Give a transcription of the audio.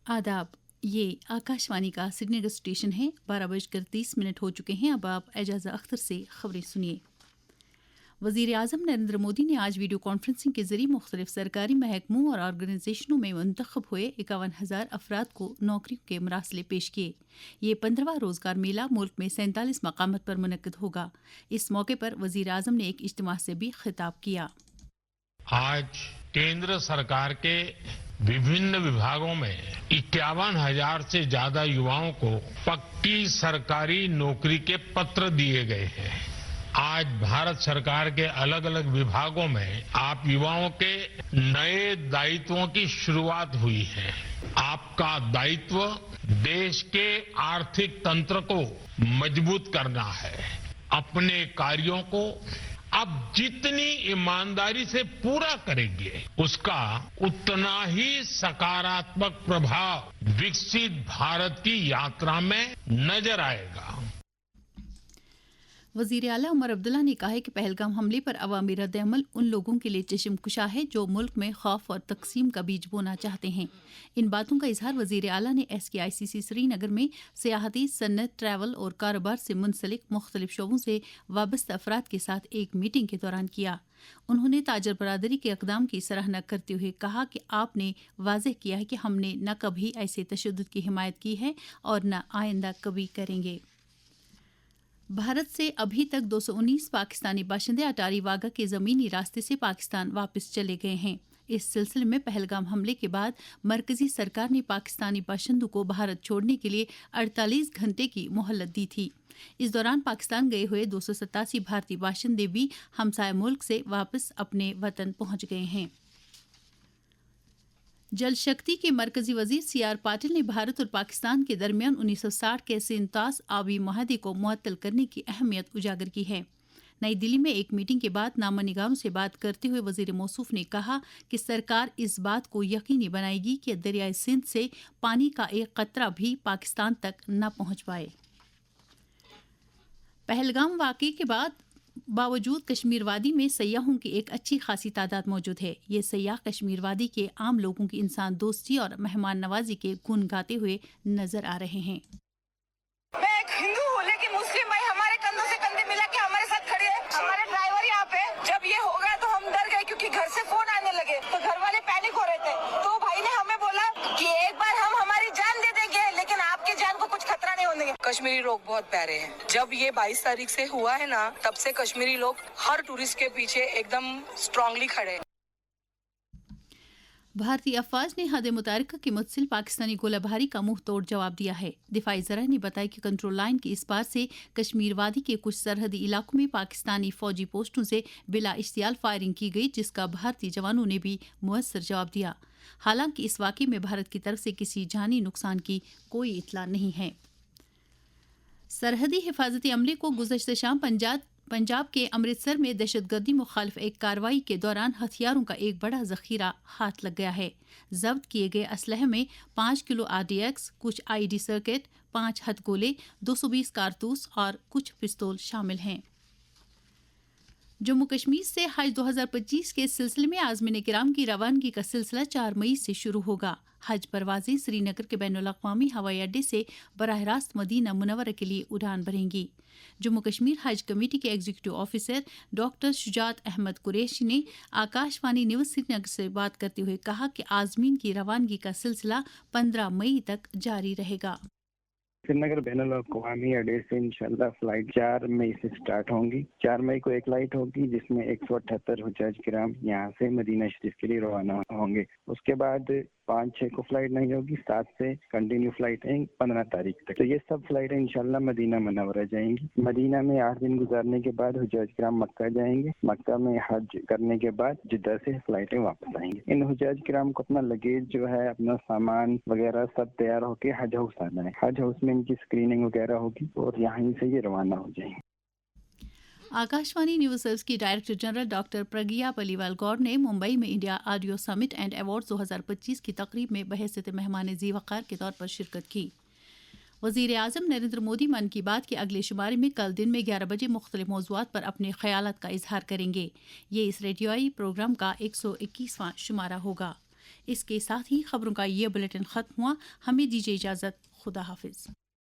आदाब, ये आकाशवाणी का सिडनी नगर स्टेशन है। 12:30 हो चुके हैं। अब आप एजाज़ा अख्तर से खबरें सुनिए। वज़ीर आज़म नरेंद्र मोदी ने आज वीडियो कॉन्फ्रेंसिंग के जरिए मुख्तलिफ सरकारी महकमों और ऑर्गेनाइजेशनों में मुंतखब हुए 51,000 अफराद को नौकरियों के मरासले पेश किए। ये 15वां रोज़गार मेला मुल्क में 47 मकामात पर मुनक्किद होगा। इस मौके पर वज़ीर आज़म ने एक इज्तिमा से भी खिताब किया। आज केंद्र सरकार के विभिन्न विभागों में 51,000 से ज्यादा युवाओं को पक्की सरकारी नौकरी के पत्र दिए गए हैं। आज भारत सरकार के अलग अलग विभागों में आप युवाओं के नए दायित्वों की शुरुआत हुई है। आपका दायित्व देश के आर्थिक तंत्र को मजबूत करना है। अपने कार्यों को आप जितनी ईमानदारी से पूरा करेंगे, उसका उतना ही सकारात्मक प्रभाव विकसित भारत की यात्रा में नजर आएगा। वज़ीर आला उमर अब्दुल्ला ने कहा है कि पहलगाम हमले पर अवामी रद्द-ए-अमल उन लोगों के लिए चश्मकुशा है जो मुल्क में खौफ और तकसीम का बीज बोना चाहते हैं। इन बातों का इजहार वज़ीर आला ने SKICC श्रीनगर में सियाहती, सन्नत, ट्रैवल और कारोबार से मुंसलिक मुख्तलिफ शोबों से वाबस्ता अफराद के साथ एक मीटिंग के दौरान किया। उन्होंने ताजर बरादरी के इक़दाम की सराहना करते हुए कहा कि आपने वाज़ेह किया है कि हमने न कभी ऐसे तशद्दुद की हिमायत की है और न आइंदा कभी करेंगे। भारत से अभी तक 219 पाकिस्तानी बाशिंदे अटारी वाघा के ज़मीनी रास्ते से पाकिस्तान वापस चले गए हैं। इस सिलसिले में पहलगाम हमले के बाद मरकजी सरकार ने पाकिस्तानी बाशिंदों को भारत छोड़ने के लिए 48 घंटे की मोहलत दी थी। इस दौरान पाकिस्तान गए हुए 287 भारतीय बाशिंदे भी हमसाया मुल्क से वापस अपने वतन पहुंच गए हैं। जल शक्ति के मरकजी वजीर CR पाटिल ने भारत और पाकिस्तान के दरमियान 1960 के सिंतास आबी मुआहदे को मुअत्तल करने की अहमियत उजागर की है। नई दिल्ली में एक मीटिंग के बाद नामानिगारों से बात करते हुए वजीर मौसूफ ने कहा कि सरकार इस बात को यकीनी बनाएगी कि दरियाए सिंध से पानी का एक कतरा भी पाकिस्तान तक न पहुंच पाए। पहलगाम वाक़े के बावजूद कश्मीर वादी में सयाहों की एक अच्छी खासी तादाद मौजूद है। ये सयाह कश्मीर वादी के आम लोगों की इंसान दोस्ती और मेहमान नवाजी के गुण गाते हुए नजर आ रहे हैं। मैं एक हिंदू हूँ, लेकिन मुस्लिम भाई हमारे कंधों से कंधे मिला के हमारे साथ खड़े हैं। हमारे ड्राइवर यहाँ पे, जब ये हो गया तो हम डर गए क्योंकि घर से फोन आने लगे, तो घर वाले पैनिक हो रहे थे। तो भाई ने हमें बोला कि एक बार हम हमारी जान दे देंगे, लेकिन आपकी जान को कुछ खतरा नहीं होने देंगे। कश्मीरी लोग बहुत प्यारे हैं। जब ये 22 तारीख से हुआ है ना, तब से कश्मीरी लोग हर टूरिस्ट के पीछे एकदम स्ट्रांगली खड़े हैं। भारतीय अफवाज ने हद मुतारिका के मुतसिल पाकिस्तानी गोलाबारी का मुंह तोड़ जवाब दिया है। दिफाई ज़राए ने बताया कि कंट्रोल लाइन की इस पार से कश्मीर वादी के कुछ सरहदी इलाकों में पाकिस्तानी फौजी पोस्टों से बिला इश्तियाल फायरिंग की गई, जिसका भारतीय जवानों ने भी मुअस्सर जवाब दिया। हालांकि इस वाक़े में भारत की तरफ से किसी जानी नुकसान की कोई इतला नहीं है। सरहदी हिफाजती अमले को गुज़श्ता शाम पंजाब के अमृतसर में दहशतगर्दी मुखालिफ एक कार्रवाई के दौरान हथियारों का एक बड़ा जखीरा हाथ लग गया है। जब्त किए गए असलहे में 5 किलो RDX, कुछ IED सर्किट, 5 हथगोले, 220 कारतूस और कुछ पिस्तौल शामिल हैं। जम्मू कश्मीर से हज 2025 के सिलसिले में आज़मीन किराम की रवानगी का सिलसिला 4 मई से शुरू होगा। हज परवाज़ें श्रीनगर के बैनुल-अक़वामी हवाई अड्डे से बराह रास्त मदीना मुनव्वरा के लिए उड़ान भरेंगी। जम्मू कश्मीर हज कमेटी के executive officer doctor Shujat Ahmad Qureshi ने आकाशवाणी न्यूज़ श्रीनगर से बात करते हुए कहा कि आज़मीन की रवानगी का सिलसिला 15 मई तक जारी रहेगा। श्रीनगर बैनुल-अक़वामी अड्डे से इंशाल्लाह फ्लाइट 4 मई से स्टार्ट होंगी। 4 मई को एक फ्लाइट होगी जिसमें 178 हुज्जाज किराम यहाँ से मदीना शरीफ के लिए रवाना होंगे। उसके बाद 5-6 को फ्लाइट नहीं होगी, 7 से कंटिन्यू फ्लाइट है 15 तारीख तक। तो ये सब फ्लाइटें इंशाल्लाह मदीना मुनव्वरा जाएंगी। मदीना में 8 दिन गुजारने के बाद हुज्जाज किराम मक्का जाएंगे। मक्का में हज करने के बाद जिद्दा से फ्लाइटें वापस आएंगी। इन हुज्जाज किराम को अपना लगेज जो है, अपना सामान वगैरह सब तैयार होके हज हाउस आना है। हज हाउस में इनकी स्क्रीनिंग वगैरह होगी और यहाँ से ये रवाना हो जाएंगे। आकाशवाणी न्यूज़ सर्विस की डायरेक्टर जनरल डॉक्टर प्रज्ञा पलीवाल गौड़ ने मुंबई में India audio summit and awards 2025 की तकरीब में बहैसियत मेहमान ज़ी-वक़ार के तौर पर शिरकत की। वज़ीर आज़म नरेंद्र मोदी मन की बात के अगले शुमारे में कल दिन में 11 बजे मुख्तलिफ मौज़ूआत पर अपने ख़यालात का इजहार करेंगे। ये इस रेडियोई प्रोग्राम का 121वां शुमारा होगा। اس کے ساتھ ہی خبروں کا یہ بلیٹن ختم ہوا. ہمیں دیجیے اجازت. خدا حافظ.